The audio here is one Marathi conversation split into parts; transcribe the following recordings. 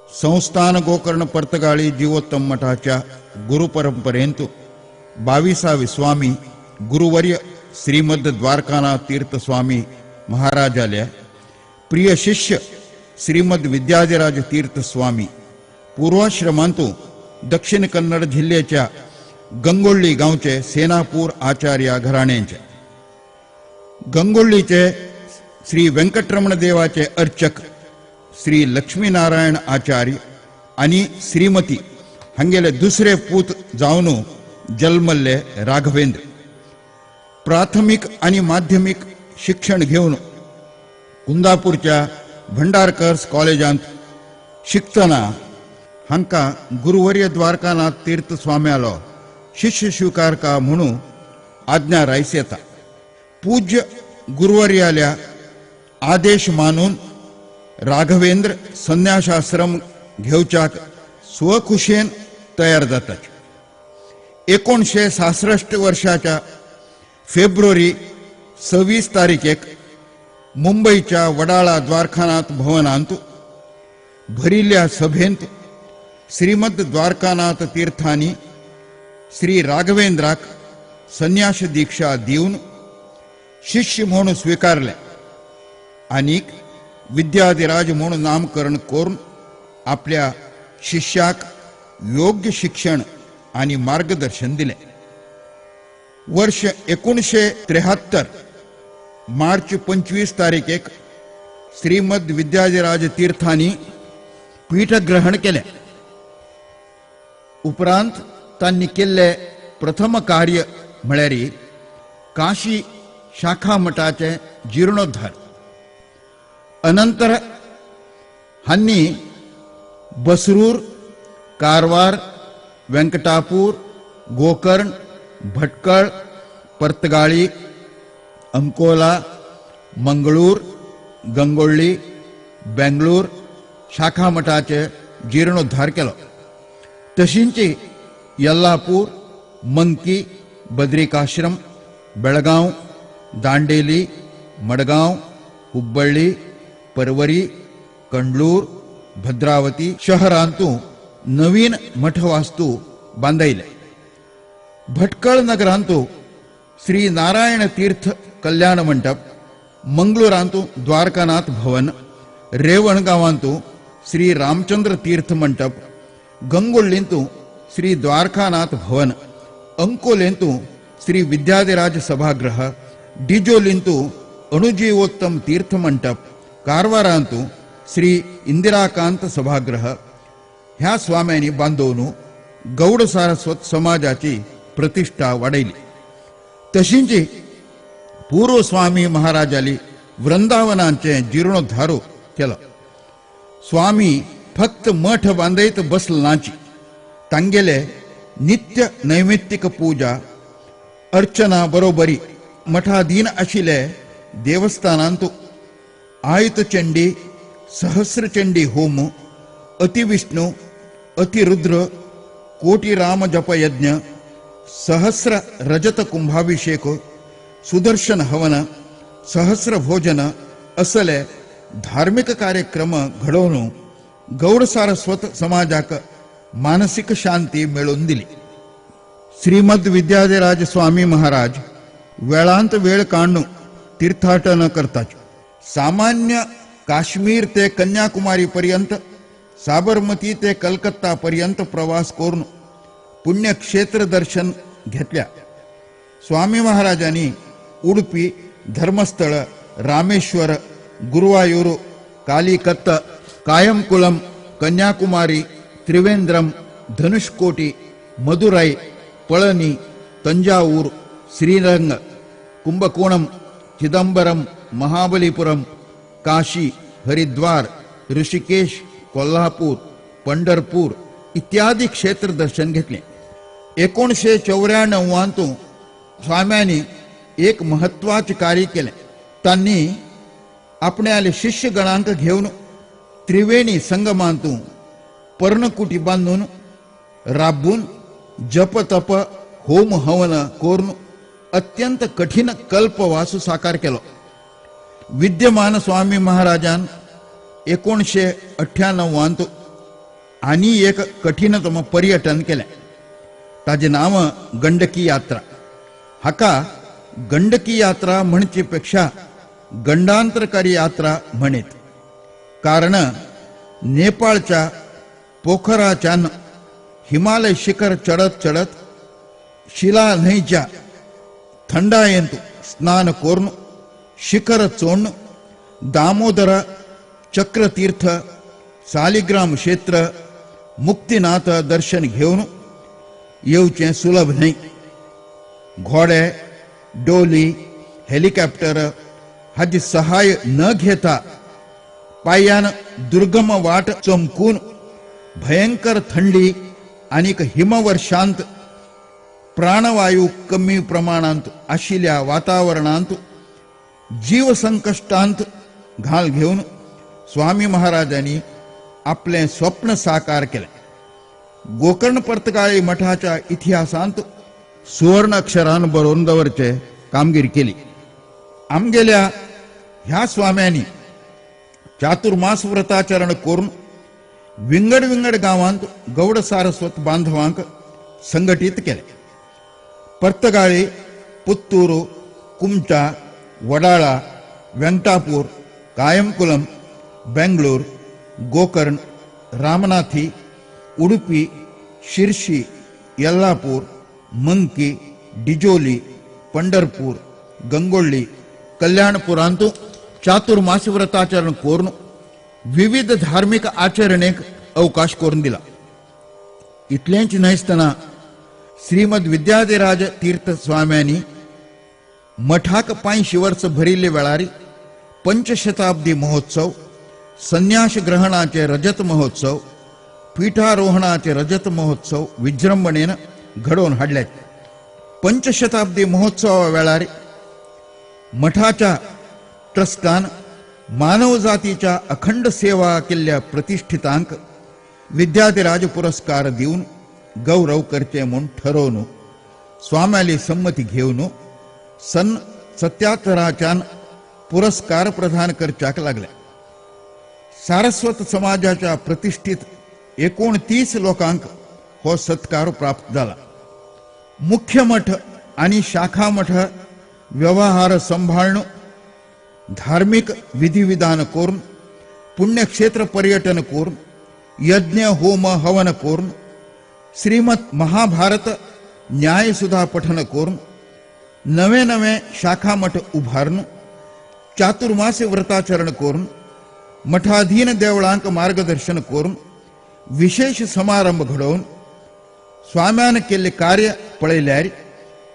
संस्थान गोकर्ण पर्तगाळी जीवोत्तम मठाच्या गुरुपरंपरेंतू 22वे स्वामी गुरुवर्य श्रीमद द्वारकानाथ तीर्थ स्वामी महाराजाल्या प्रिय शिष्य श्रीमद विद्याधिराज तीर्थ स्वामी पूर्वाश्रमांतू दक्षिण कन्नड जिल्ह्याच्या गंगोळी गावचे सेनापूर आचार्य घराण्यांचे गंगोळीचे श्री व्यंकटरमण देवाचे अर्चक श्री लक्ष्मीनारायण आचार्य आणि श्रीमती हंगेले दुसरे पूत जावन जन्मल्ले राघवेंद्र प्राथमिक आणि माध्यमिक शिक्षण घेऊन कुंदापूरच्या भंडारकर्स कॉलेजांत शिकतना हांका गुरुवर्य द्वारकानाथ तीर्थ स्वाम्यालो शिष्य स्वीकार का म्हणून आज्ञा रायस येता पूज्य गुरुवर्याल्या आदेश मानून राघवेंद्र संन्यासाश्रम घेवच्याक स्वखुशेन तयार जातात 1966 वर्षाच्या फेब्रुवारी 26 तारीखेक मुंबईच्या वडाळा द्वारकानाथ भवनांत भरिल्ल्या सभेंत श्रीमद द्वारकानाथ तीर्थांनी श्री राघवेंद्राक संन्यास दीक्षा दिवन शिष्य म्हणून स्वीकारले आणि विद्याधिराज म्हणून नामकरण करून आपल्या शिष्याक योग्य शिक्षण आणि मार्गदर्शन दिले. वर्ष 1973 मार्च 25 तारीखेक श्रीमद विद्याधिराज तीर्थांनी पीठग्रहण केले. उपरांत त्यांनी केले प्रथम कार्य म्हळ्यार काशी शाखा मठाचे जीर्णोद्धार. अनंतर हांनी बसरूर, कारवार, व्यंकटापूर, गोकर्ण, भटकळ, पर्तगाळी, अंकोला, मंगळूर, गंगोळी, बेंगळूर शाखा मठाचे जीर्णोद्धार केलो. तशींच यल्लापूर, मंकी, बद्रिकाश्रम, बेळगांव, दांडेली, मडगांव, हुब्बळ्ळी, परवरी, कंडलूर, भद्रावती शहरांतू नवीन मठवास्तू बांधले. भटकळ नगरांतू श्री नारायण तीर्थ कल्याण मंडप, मंगळूरांतू द्वारकानाथ भवन, रेवणगावांतू श्री रामचंद्र तीर्थ मंडप, गंगोळ्ळींतू श्री द्वारकानाथ भवन, अंकोलेंतू श्री विद्याधिराज सभागृह, डिजोलींतू अणुजीवोत्तम तीर्थ मंडप, कारवारांतू श्री इंदिराकांत सभागृह ह्या स्वाम्यांनी बांधून गौड सारस्वत समाजाची प्रतिष्ठा वाढयली. तशींच पूर्व स्वामी महाराजाली वृंदावनांचे जीर्णोद्धार केलो. स्वामी फक्त मठ बांधयत बसल नाची, तांगेले नित्य नैमित्तिक पूजा अर्चना बरोबरी मठाधीन आशिल्ले देवस्थानांतू आयुतचंडी, सहस्रचंडी होम, अतिविष्णू, अतिरुद्र, कोटी राम जप यज्ञ, सहस्र रजत कुंभाभिषेक, सुदर्शन हवन, सहस्र भोजन असले धार्मिक कार्यक्रम घडवून गौड सारस्वत समाजाक मानसिक शांती मिळवून दिली. श्रीमद विद्याधिराज स्वामी महाराज वेळांत वेळ काढून तीर्थाटन करतात. सामान्य काश्मीर ते कन्याकुमारी पर्यंत, साबरमती ते कलकत्ता पर्यंत प्रवास करून पुण्यक्षेत्र दर्शन घेतल्या. स्वामी महाराजांनी उडुपी, धर्मस्थळ, रामेश्वर, गुरुवायूर, कालिकत्ता, कायमकुलम, कन्याकुमारी, त्रिवेंद्रम, धनुष्कोटी, मदुराई, पळनी, तंजावूर, श्रीरंग, कुंभकोणम, चिदंबरम, महाबलीपुरम, काशी, हरिद्वार, ऋषिकेश, कोल्हापूर, पंढरपूर इत्यादी क्षेत्र दर्शन घेतले. 1994 स्वाम्यांनी एक महत्वाचे कार्य केले. त्यांनी आपणाले शिष्य गणांक घेऊन त्रिवेणी संगमांतू पर्णकुटी बांधून राबून जप तप होम हवन करून अत्यंत कठीण कल्पवासू साकार केलो. विद्यमान स्वामी महाराजान 1998 आनी एक कठीणतम पर्यटन केलें. ताजे नांव गंडकी यात्रा. हाका गंडकी यात्रा म्हणचे पेक्षा गंडांतरकारी यात्रा म्हणीत. कारण नेपाळच्या पोखराच्यान हिमालय शिखर चढत चढत शिला न्हंयच्या थंडायेंत स्नान करून शिखर चोडून दामोदर चक्रतीर्थ सालिग्राम क्षेत्र मुक्तीनाथ दर्शन घेवन येवचें सुलभ न्हय. घोडे, डोली, हेलिकॉप्टर हाची सहाय न घेता पायान दुर्गम वाट चमकून भयंकर थंडी आनीक हिमवर्षांत प्राणवायू कमी प्रमाणांत आशिल्ल्या वातावरणांत जीव संकश्टांत घाल घेवन स्वामी महाराजांनी आपले स्वप्न साकार केले. गोकर्ण पर्तगाळी मठाच्या इतिहासांत सुवर्ण अक्षरान बरोवन दवरचे कामगिरी केली. आमगेल्या ह्या स्वाम्यांनी चातुर्मास व्रताचरण करून विंगड विंगड गावांत गौड सारस्वत बांधवांक संघटित केले. पर्तगाळी, पुत्तूरू, कुमटा, वडाळा, वेंकटापूर, कायमकुलम, बेंगळूर, गोकर्ण, रामनाथी, उडुपी, शिर्शी, यल्लापूर, मंकी, डिजोली, पंढरपूर, गंगोळी, कल्याणपुरांत चातुर्मास व्रताचरण करून विविध धार्मिक आचरणेक अवकाश करून दिला. इतलेंच न्हयसतना श्रीमद विद्याधिराज तीर्थ स्वाम्यांनी मठाक 85 वर्स भरिल्ले वेळारी पंचशताब्दी महोत्सव, संन्यास ग्रहणाचे रजत महोत्सव, पीठारोहणाचे रजत महोत्सव विजृंभणेन घडोवन हाडले. पंचशताब्दी महोत्सवा वेळार मठाच्या ट्रस्टान मानव जातीच्या अखंड सेवा केल्ल्या प्रतिष्ठितांक विद्याधिराज पुरस्कार दिवन गौरव करचे म्हणून ठरवून स्वाम्याली संमती घेवन सन 77 पुरस्कार प्रदान करच्याक लागले. सारस्वत समाजाच्या प्रतिष्ठित 29 लोकांक हो सत्कार प्राप्त झाला. मुख्य मठ आणि शाखा मठ व्यवहार सांभाळून धार्मिक विधिविधान करून पुण्यक्षेत्र पर्यटन करून यज्ञ होम हवन करून श्रीमद महाभारत न्यायसुधा पठन करून नवे नवे शाखा मठ उभारून चातुर्मास व्रताचरण करून मठाधीन देवळांक मार्गदर्शन करून विशेष समारंभ घडवून स्वाम्यान केले कार्य पळयल्यार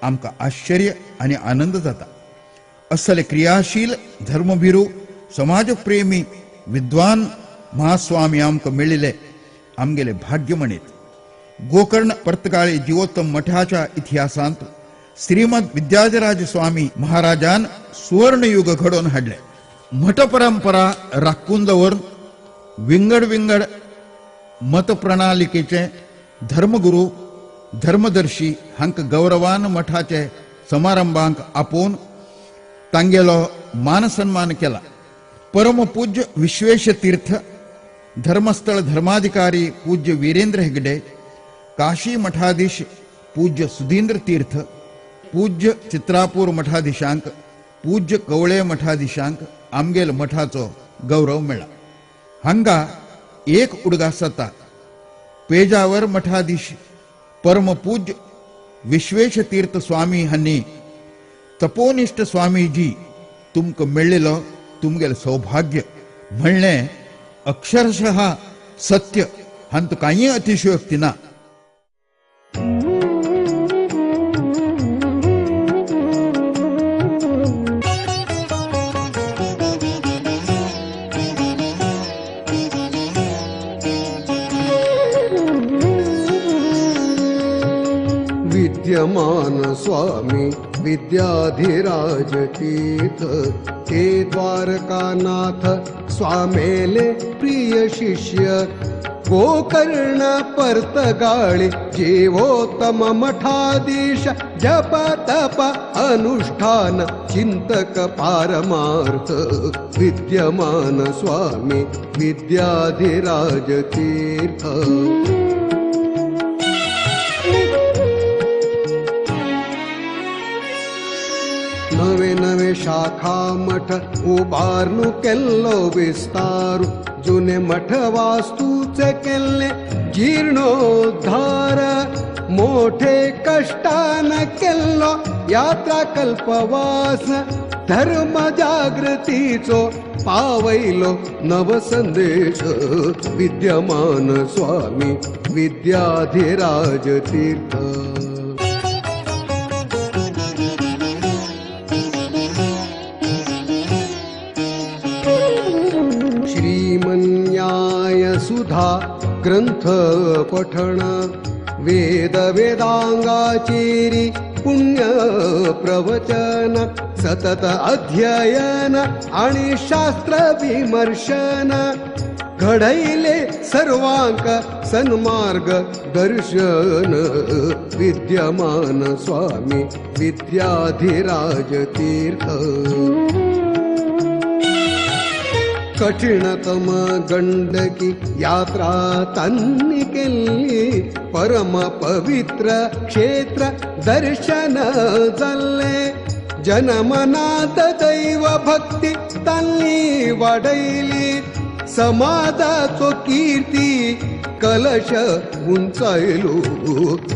आमकां आश्चर्य आणि आनंद जाता. असले क्रियाशील धर्मभिरू समाजप्रेमी विद्वान महास्वामी आमकां मेळिल्ले आमगेले भाग्य म्हणीत. गोकर्ण पर्तगाळी जीवोत्तम मठाच्या इतिहासांत श्रीमद विद्याधिराज स्वामी महाराजान सुवर्ण युग घडोवन हाडले. मठ परंपरा राखून दवरून विंगड विंगड मत प्रणालिकेचे धर्मगुरू धर्मदर्शी हांक गौरवान मठाचे समारंभांक आपोवन तांगेलो मान सन्मान केला. परमपूज्य विश्वेश तीर्थ, धर्मस्थळ धर्माधिकारी पूज्य वीरेंद्र हेगडे, काशी मठाधीश पूज्य सुधींद्र तीर्थ, पूज्य चित्रापूर मठाधीशांक, पूज्य कवळे मठाधीशांक आमगेल मठाचो गौरव मेळ्ळा. हांगा एक उडगास जाता. पेजावर मठाधीश परमपूज्य विश्वेश तीर्थ स्वामी हांनी तपोनिष्ठ स्वामीजी तुमकां मेळिल्लो तुमगेलें सौभाग्य म्हणलें अक्षरशः सत्य. हांत कांय अतिशयोक्ती ना. विद्यमान स्वामी विद्याधिराज तीर्थ हे द्वारकानाथ स्वामेले प्रिय शिष्य गोकर्ण परतगाळे जीवोत्तम मठाधीश जप तप अनुष्ठान चिंतक पारमार्थ विद्यमान स्वामी विद्याधिराज तीर्थ नवे नवे शाखा मठ उभारनु केल्लो विस्तारू जुने मठ वास्तूचे केले जीर्णोद्धार मोठे कष्टान केल्लो यात्रा कल्पवास धर्म जागृतीचो पावैलो नव संदेश विद्यमान स्वामी विद्याधिराज तीर्थ श्रीमन्याय सुधा ग्रंथ पठण वेद वेदांगाचेरी पुण्य प्रवचन सतत अध्ययन आणि शास्त्र विमर्शन घडैले सर्वांक सन्मार्ग दर्शन विद्यमान स्वामी विद्याधिराज तीर्थ कठीणतम गंडकी यात्रा त्यांनी केली परम पवित्र क्षेत्र दर्शन झाले जनमनात दैव भक्ती त्यांनी वाढैली समाजाचो कीर्ती कलश उंचायलो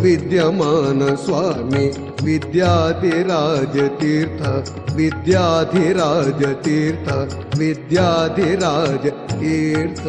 विद्यमान स्वामी विद्याधिराज तीर्थ विद्याधिराज तीर्थ विद्याधिराज तीर्थ